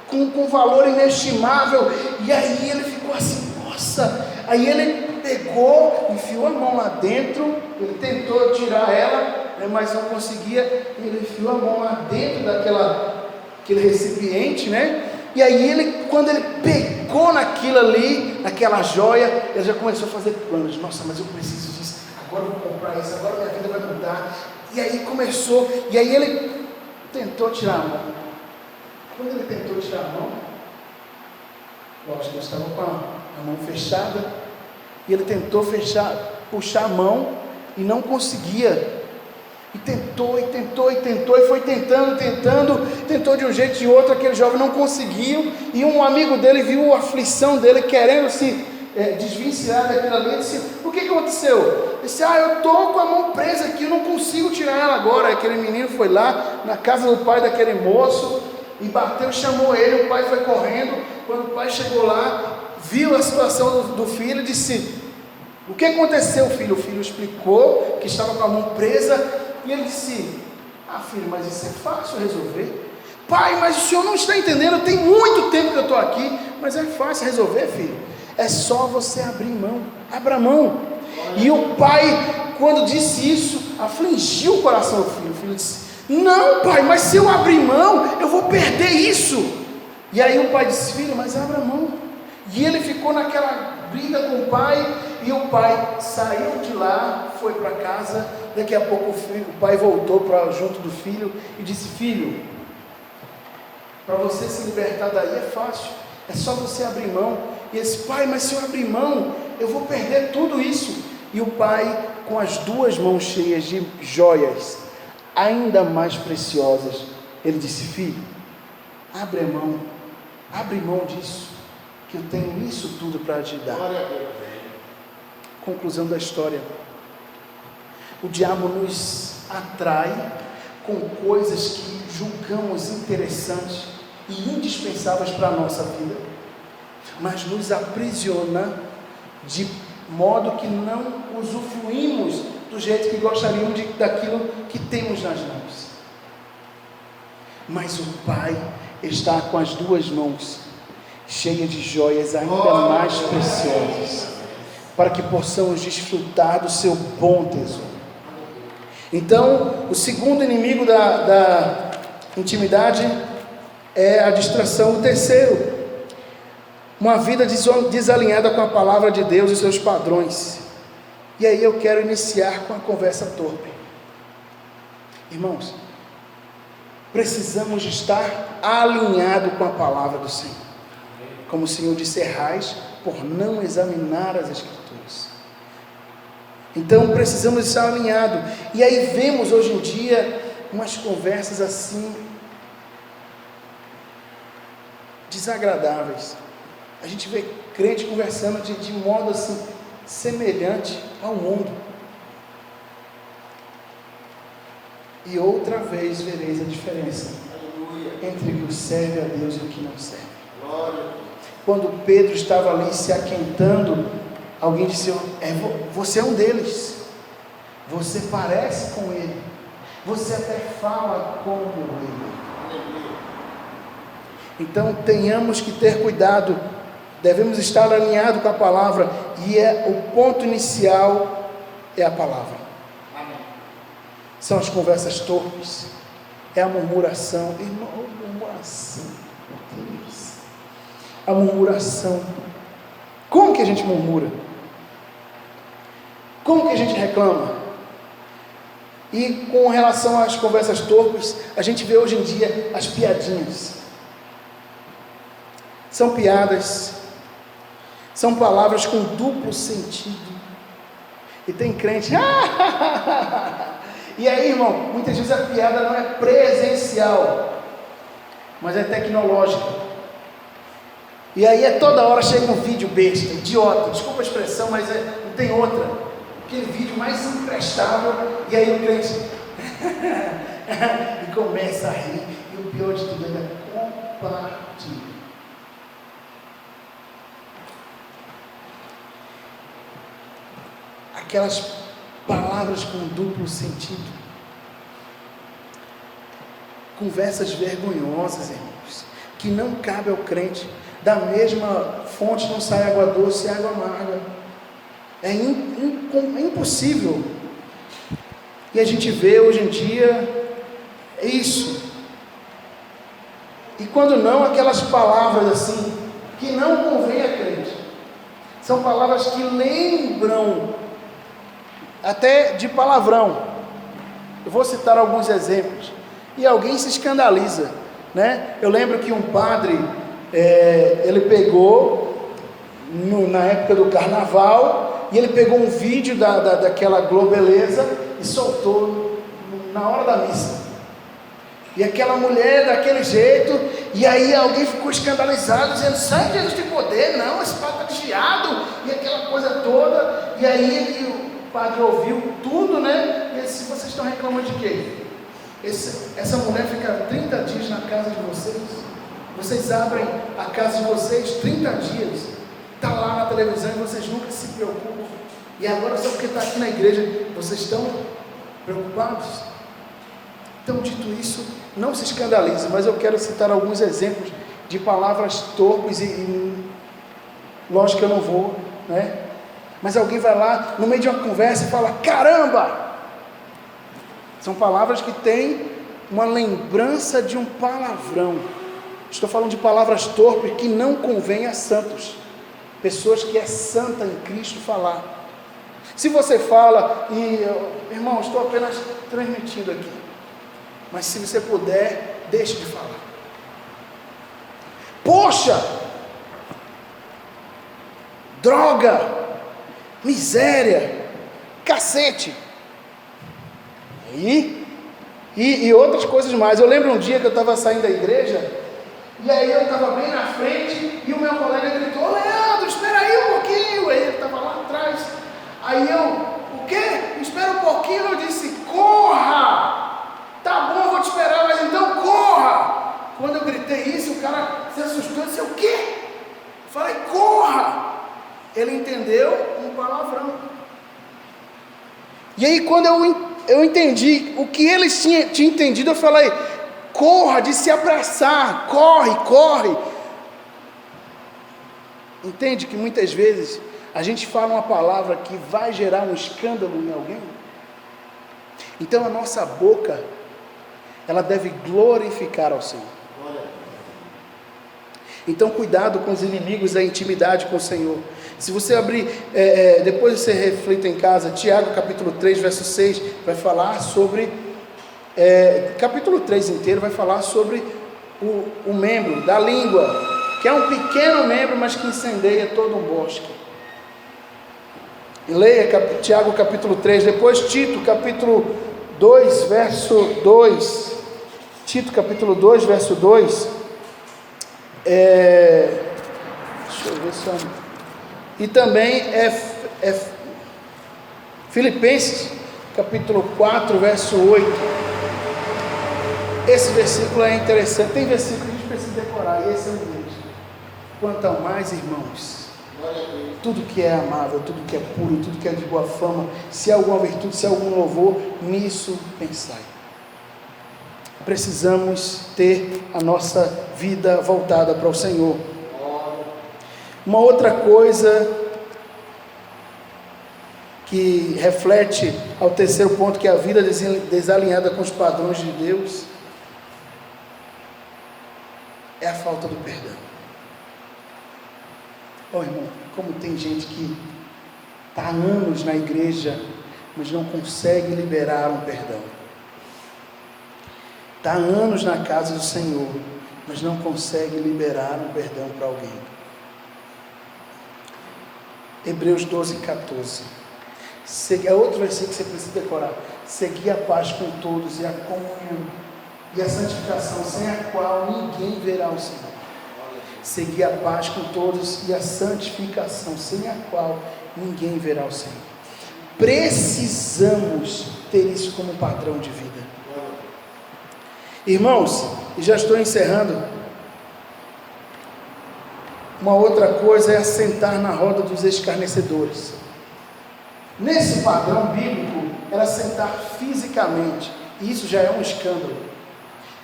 com valor inestimável. E aí ele ficou assim, nossa. Aí ele pegou, enfiou a mão lá dentro, ele tentou tirar ela, mas não conseguia. Ele enfiou a mão lá dentro daquele recipiente, né? E aí quando ele pegou naquilo ali, naquela joia, ele já começou a fazer planos. Nossa, mas eu preciso disso, agora eu vou comprar isso, agora minha vida vai mudar. E aí começou, e aí ele tentou tirar a mão. Quando ele tentou tirar a mão, lógico, ele estava com a mão fechada, e ele tentou puxar a mão, e não conseguia. E tentou, e foi tentou de um jeito e de outro. Aquele jovem não conseguiu, e um amigo dele viu a aflição dele, querendo se desvencilhar daquilo ali. Ele disse, o que aconteceu? Ele disse, eu estou com a mão presa aqui, eu não consigo tirar ela agora. Aquele menino foi lá na casa do pai daquele moço, e bateu, chamou ele. O pai foi correndo. Quando o pai chegou lá, viu a situação do filho, disse, o que aconteceu, filho? O filho explicou que estava com a mão presa. E ele disse, filho, mas isso é fácil resolver. Pai, mas o senhor não está entendendo, tem muito tempo que eu estou aqui. Mas é fácil resolver, filho. É só você abrir mão. Abra mão. E o pai, quando disse isso, afligiu o coração do filho. O filho disse, não, pai, mas se eu abrir mão, eu vou perder isso. E aí o pai disse, filho, mas abra mão. E ele ficou naquela briga com o pai, e o pai saiu de lá, foi para casa. Daqui a pouco o pai voltou junto do filho e disse, filho, para você se libertar daí é fácil, é só você abrir mão. E esse, pai, mas se eu abrir mão, eu vou perder tudo isso. E o pai, com as duas mãos cheias de joias, ainda mais preciosas, ele disse, filho, abre mão disso, que eu tenho isso tudo para te dar. Conclusão da história. O diabo nos atrai com coisas que julgamos interessantes e indispensáveis para a nossa vida, mas nos aprisiona de modo que não usufruímos do jeito que gostariam daquilo que temos nas mãos. Mas o Pai está com as duas mãos cheias de joias ainda mais preciosas, para que possamos desfrutar do seu bom tesouro. Então, o segundo inimigo da intimidade é a distração. O terceiro, uma vida desalinhada com a palavra de Deus e seus padrões. E aí eu quero iniciar com a conversa torpe. Irmãos, precisamos estar alinhados com a palavra do Senhor. Como o Senhor disse, errais por não examinar as Escrituras. Então precisamos estar alinhados. E aí vemos hoje em dia umas conversas assim desagradáveis. A gente vê crente conversando de modo assim semelhante ao mundo. E outra vez vereis a diferença entre o que serve a Deus e o que não serve. Quando Pedro estava ali se aquentando, alguém disse: você é um deles, você parece com ele, você até fala como ele. Então tenhamos que ter cuidado, devemos estar alinhados com a palavra, e o ponto inicial é a palavra. São as conversas torpes, é a murmuração. Irmão, murmuração, meu Deus. A murmuração. Como que a gente murmura? Como que a gente reclama? E com relação às conversas torpes, a gente vê hoje em dia as piadinhas. São piadas, são palavras com duplo sentido. E tem crente, e aí, irmão, muitas vezes a piada não é presencial, mas é tecnológica. E aí toda hora chega um vídeo besta, idiota, desculpa a expressão, mas não tem outra. Aquele vídeo mais imprestável, e aí o crente e começa a rir, e o pior de tudo é compartilhar. Aquelas palavras com duplo sentido, conversas vergonhosas, irmãos, que não cabe ao crente. Da mesma fonte não sai água doce e água amarga. É impossível. E a gente vê hoje em dia isso. E quando não, aquelas palavras assim que não convém a crente, são palavras que lembram até de palavrão. Eu vou citar alguns exemplos, e alguém se escandaliza, né? Eu lembro que um padre, ele pegou, na época do carnaval, e ele pegou um vídeo daquela Globeleza e soltou na hora da missa, e aquela mulher daquele jeito, e aí alguém ficou escandalizado, dizendo: sangue de Jesus tem poder, não, esse padre está desviado, e aquela coisa toda. E aí o padre ouviu tudo, né? E ele disse: vocês estão reclamando de quê? Essa mulher fica 30 dias na casa de vocês, vocês abrem a casa de vocês 30 dias, está lá na televisão e vocês nunca se preocupam, e agora só porque está aqui na igreja, vocês estão preocupados? Então, dito isso, não se escandalize, mas eu quero citar alguns exemplos de palavras torpes, e lógico que eu não vou, né? Mas alguém vai lá, no meio de uma conversa, e fala: caramba! São palavras que têm uma lembrança de um palavrão. Estou falando de palavras torpes que não convém a santos, pessoas que é santa em Cristo falar. Se você fala, irmão, estou apenas transmitindo aqui, mas se você puder, deixe de falar. Poxa! Droga! Miséria! Cacete! E outras coisas mais. Eu lembro um dia que eu estava saindo da igreja, e aí eu estava bem na frente, e o meu colega gritou: ô Leandro, espera aí um pouquinho. Aí ele estava lá atrás. Aí eu: o quê? Espera um pouquinho. Eu disse: corra! Tá bom, vou te esperar, mas então corra! Quando eu gritei isso, o cara se assustou e disse: o quê? Eu falei: corra! Ele entendeu um palavrão. E aí quando eu entendi o que eles tinham entendido, eu falei, corra de se abraçar, corre. Entende que muitas vezes a gente fala uma palavra que vai gerar um escândalo em alguém? Então a nossa boca, ela deve glorificar ao Senhor. Então cuidado com os inimigos da intimidade com o Senhor. Se você abrir, depois você reflita em casa, Tiago capítulo 3, verso 6, vai falar sobre, capítulo 3 inteiro vai falar sobre o membro da língua, que é um pequeno membro, mas que incendeia todo um bosque. Leia Tiago capítulo 3, depois Tito capítulo 2, verso 2, Tito capítulo 2, verso 2, deixa eu ver só, e também Filipenses capítulo 4, verso 8, esse versículo é interessante, tem versículo que a gente precisa decorar, e esse é um deles. Quanto ao mais, irmãos, tudo que é amável, tudo que é puro, tudo que é de boa fama, se há alguma virtude, se há algum louvor, nisso pensai. Precisamos ter a nossa vida voltada para o Senhor. Uma outra coisa que reflete ao terceiro ponto, que é a vida desalinhada com os padrões de Deus, é a falta do perdão. Irmão, como tem gente que está há anos na igreja, mas não consegue liberar um perdão. Está há anos na casa do Senhor, mas não consegue liberar um perdão para alguém. Hebreus 12, 14. É outro versículo que você precisa decorar. Segui a paz com todos e a comunhão e a santificação, sem a qual ninguém verá o Senhor. Segui a paz com todos e a santificação, sem a qual ninguém verá o Senhor. Precisamos ter isso como padrão de vida. Irmãos, e já estou encerrando. Uma outra coisa é assentar na roda dos escarnecedores. Nesse padrão bíblico, era sentar fisicamente, e isso já é um escândalo.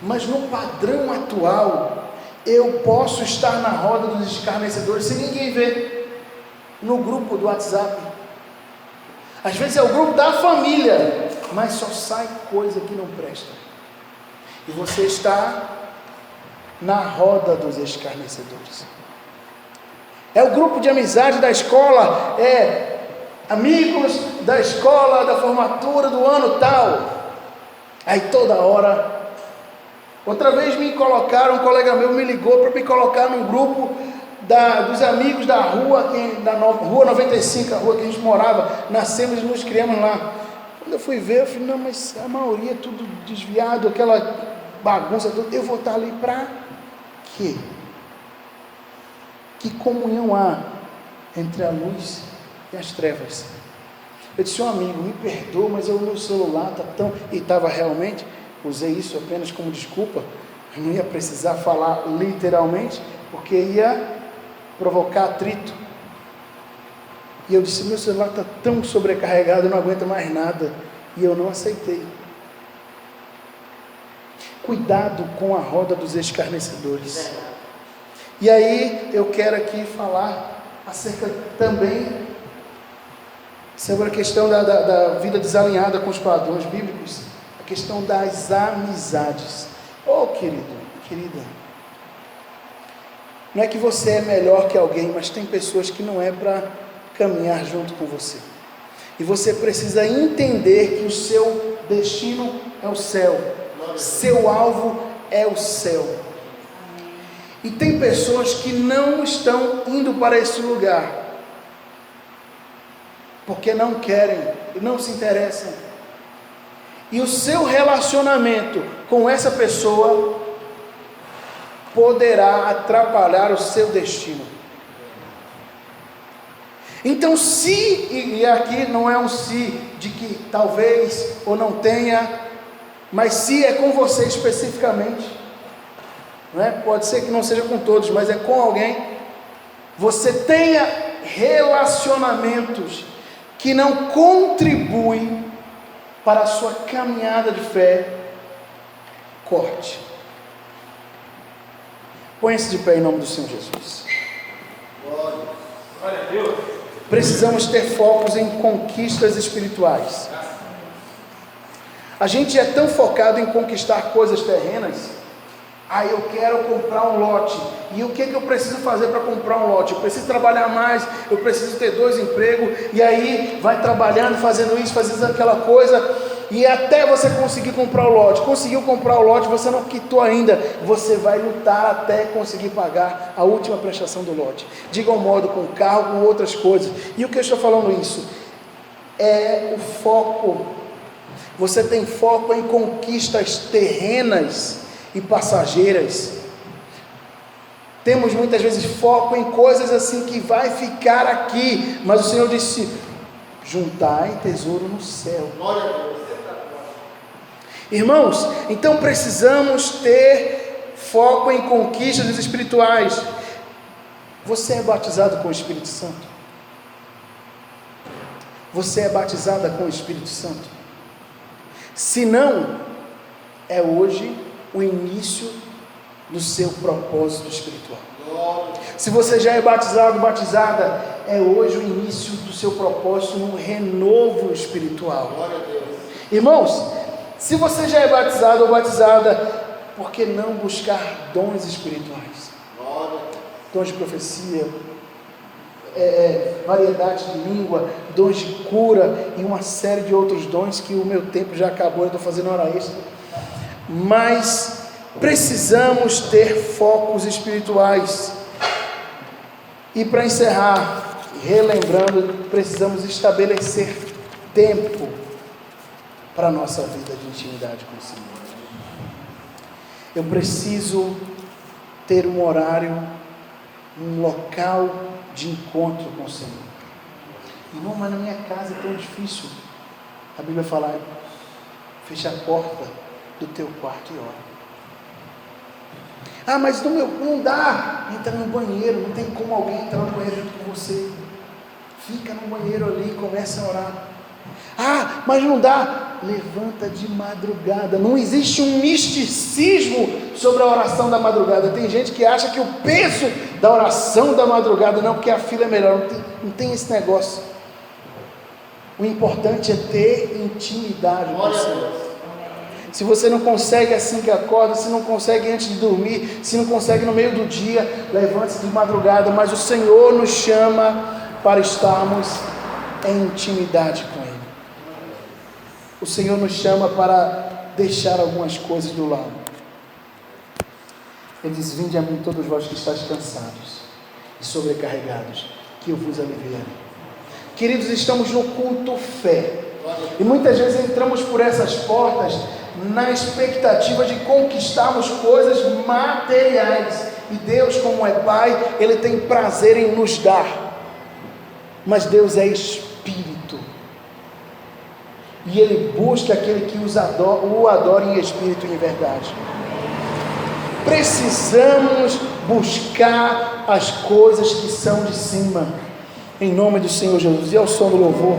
Mas no padrão atual, eu posso estar na roda dos escarnecedores sem ninguém ver, no grupo do WhatsApp. Às vezes é o grupo da família, mas só sai coisa que não presta. E você está na roda dos escarnecedores. É o grupo de amizade da escola, amigos da escola, da formatura do ano tal. Aí toda hora. Outra vez um colega meu me ligou para me colocar num grupo dos amigos da rua, rua 95, a rua que a gente morava, nascemos e nos criamos lá. Quando eu fui ver, eu falei, não, mas a maioria é tudo desviado, aquela bagunça toda, eu vou estar ali para quê? Que comunhão há entre a luz e as trevas? Eu disse, amigo, me perdoa, mas o meu celular está tão... E estava realmente, usei isso apenas como desculpa, eu não ia precisar falar literalmente, porque ia provocar atrito. E eu disse, meu celular está tão sobrecarregado, eu não aguento mais nada. E eu não aceitei. Cuidado com a roda dos escarnecedores. E aí eu quero aqui falar acerca também sobre a questão da vida desalinhada com os padrões bíblicos, a questão das amizades. Querido, querida, não é que você é melhor que alguém, mas tem pessoas que não é para caminhar junto com você. E você precisa entender que o seu destino é o céu, seu alvo é o céu. E tem pessoas que não estão indo para esse lugar, porque não querem e não se interessam. E o seu relacionamento com essa pessoa poderá atrapalhar o seu destino. Então, e aqui não é um se de que talvez ou não tenha, mas se é com você especificamente, não é? Pode ser que não seja com todos, mas é com alguém. Você tenha relacionamentos que não contribuem para a sua caminhada de fé, corte. Põe-se de pé em nome do Senhor Jesus. Glória a Deus. Precisamos ter focos em conquistas espirituais. A gente é tão focado em conquistar coisas terrenas. Eu quero comprar um lote. E o que eu preciso fazer para comprar um lote? Eu preciso trabalhar mais, eu preciso ter 2 empregos. E aí vai trabalhando, fazendo isso, fazendo aquela coisa. E até você conseguir comprar o lote. Conseguiu comprar o lote, você não quitou ainda. Você vai lutar até conseguir pagar a última prestação do lote. De igual modo com o carro, com outras coisas. E o que eu estou falando isso? É o foco. Você tem foco em conquistas terrenas e passageiras. Temos muitas vezes foco em coisas assim que vai ficar aqui, mas o Senhor disse: juntai tesouro no céu. Irmãos, então precisamos ter foco em conquistas espirituais. Você é batizado com o Espírito Santo? Você é batizada com o Espírito Santo? Se não, é hoje o início do seu propósito espiritual. Se você já é batizado, batizada, é hoje o início do seu propósito no renovo espiritual. Irmãos, se você já é batizado ou batizada, por que não buscar dons espirituais? Dons de profecia, variedade de língua, dons de cura e uma série de outros dons que o meu tempo já acabou, eu estou fazendo hora extra. Mas precisamos ter focos espirituais. E para encerrar, relembrando, precisamos estabelecer tempo para a nossa vida de intimidade com o Senhor. Eu preciso ter um horário, um local de encontro com o Senhor. Irmão, mas na minha casa é tão difícil. A Bíblia fala: fecha a porta do teu quarto e ora. Mas no meu, não dá. Entra no banheiro, não tem como alguém entrar no banheiro junto com você. Fica no banheiro ali e começa a orar. Mas não dá. Levanta de madrugada. Não existe um misticismo sobre a oração da madrugada. Tem gente que acha que o peso da oração da madrugada, não, porque a fila é melhor. Não tem esse negócio. O importante é ter intimidade com o Senhor. Se você não consegue assim que acorda, se não consegue antes de dormir, se não consegue no meio do dia, levante-se de madrugada. Mas o Senhor nos chama para estarmos em intimidade com Ele. O Senhor nos chama para deixar algumas coisas do lado. Ele diz: vinde a mim todos vós que estáis cansados e sobrecarregados, que eu vos aliviarei. Queridos, estamos no culto fé. E muitas vezes entramos por essas portas na expectativa de conquistarmos coisas materiais. E Deus, como é Pai, Ele tem prazer em nos dar. Mas Deus é Espírito. E Ele busca aquele que o adora em espírito e em verdade. Precisamos buscar as coisas que são de cima. Em nome do Senhor Jesus. E ao som do louvor.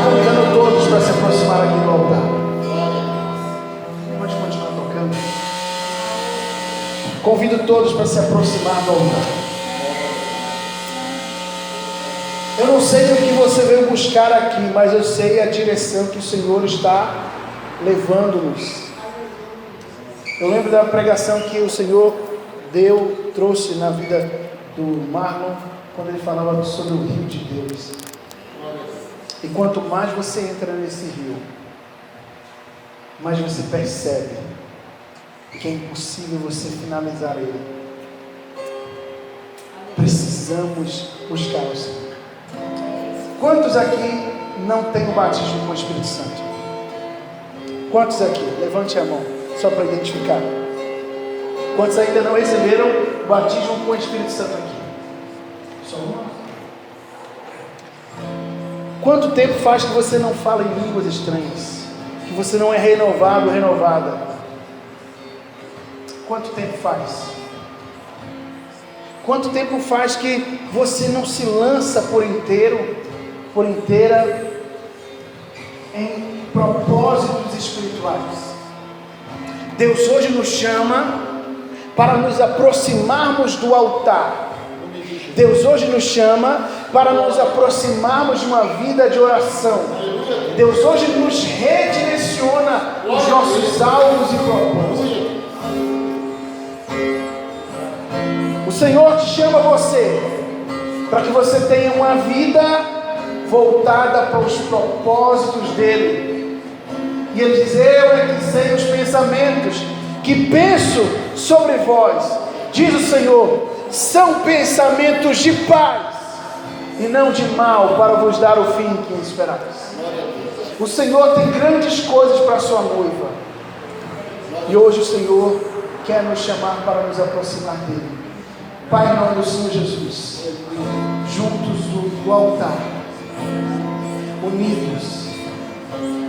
convidando todos para se aproximar aqui do altar. Pode continuar tocando. Convido todos para se aproximar do altar. Eu não sei o que você veio buscar aqui, mas eu sei a direção que o Senhor está levando-nos. Eu lembro da pregação que o Senhor trouxe na vida do Marlon, quando ele falava sobre o rio de Deus. E quanto mais você entra nesse rio, mais você percebe que é impossível você finalizar ele. Precisamos buscar o Senhor. Quantos aqui não têm o batismo com o Espírito Santo? Quantos aqui? Levante a mão, só para identificar. Quantos ainda não receberam o batismo com o Espírito Santo aqui? Só uma. Quanto tempo faz que você não fala em línguas estranhas? Que você não é renovado ou renovada? Quanto tempo faz? Quanto tempo faz que você não se lança por inteira em propósitos espirituais? Deus hoje nos chama para nos aproximarmos do altar. Deus hoje nos chama para nos aproximarmos de uma vida de oração. Deus hoje nos redireciona os nossos alvos e propósitos. O Senhor te chama você para que você tenha uma vida voltada para os propósitos dele. E ele diz: eu é que sei os pensamentos que penso sobre vós, diz o Senhor, são pensamentos de paz e não de mal, para vos dar o fim que esperais. O Senhor tem grandes coisas para a sua noiva, e hoje o Senhor quer nos chamar para nos aproximar dele. Pai, em nome do Senhor Jesus, juntos do altar, unidos,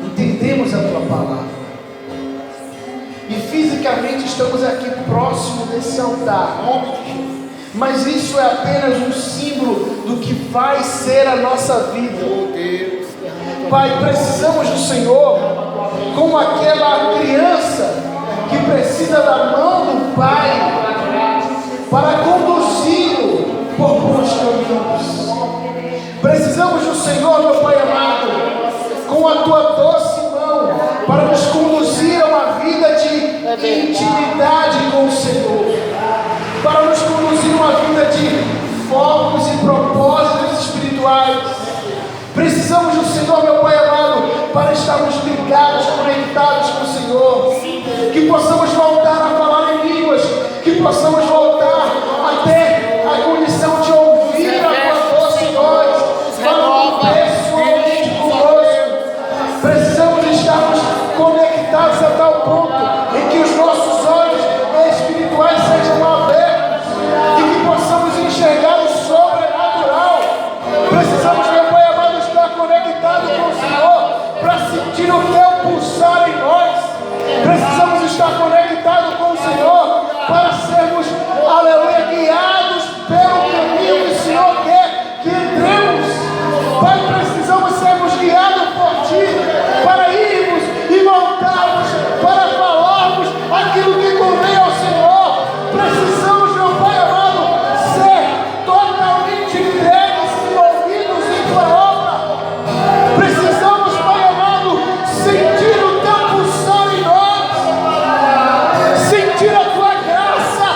entendemos a tua palavra, e fisicamente estamos aqui próximo desse altar, mas isso é apenas um símbolo do que vai ser a nossa vida. Pai, precisamos do Senhor como aquela criança que precisa da mão do Pai para conduzi-lo por bons caminhos. Precisamos do Senhor, meu Pai amado, com a tua doce mão para nos conduzir a uma vida de intimidade com o Senhor, para nos conduzir a uma vida de focos e propósitos espirituais. Precisamos do Senhor, meu Pai amado, para estarmos ligados, conectados com o Senhor, que possamos voltar a falar em línguas, que possamos voltar a ter a condição de ouvir a tua doce voz, falando pessoalmente conosco. Precisamos estarmos conectados a tal ponto em que os nossos olhos espirituais sejam abertos e que possamos enxergar o sobrenatural. Precisamos, meu Pai amado, estar conectados com o Senhor para sentir o teu pulsar em nós. Precisamos estar conectados com o Senhor para sermos, aleluia, guiados pelo caminho que o Senhor quer que entremos. Pai, precisamos sermos guiados por Ti para irmos e voltarmos, para falarmos aquilo que convém ao Senhor. Precisamos, meu Pai amado, ser totalmente entregues e envolvidos em Tua obra. Precisamos, Pai amado, sentir o Teu pulsar em nós, sentir a Tua graça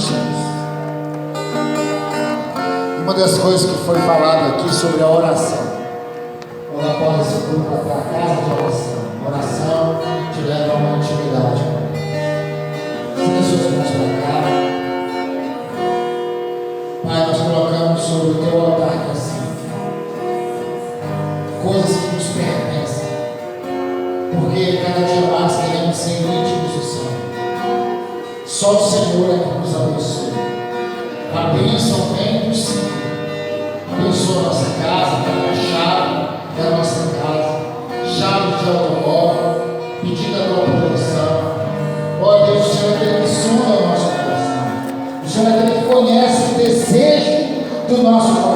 sentimos. Uma das coisas que foi falado aqui sobre a oração. Quando após esse grupo vai para a casa de oração. Oração te leva a uma intimidade com Deus. Fica suas mãos para cá. Pai, nós colocamos sobre o teu altar que é assim. Coisas que nos pertencem. Porque cada dia mais queremos ser íntimos do Senhor. Só o Senhor é que nos abençoa. A bênção vem do Senhor. Abençoa a nossa casa, dá a chave da nossa casa, chave de automóvel, pedindo a tua proteção. Ó Deus, o Senhor é aquele que sonda o nosso coração. O Senhor é aquele que conhece o desejo do nosso coração.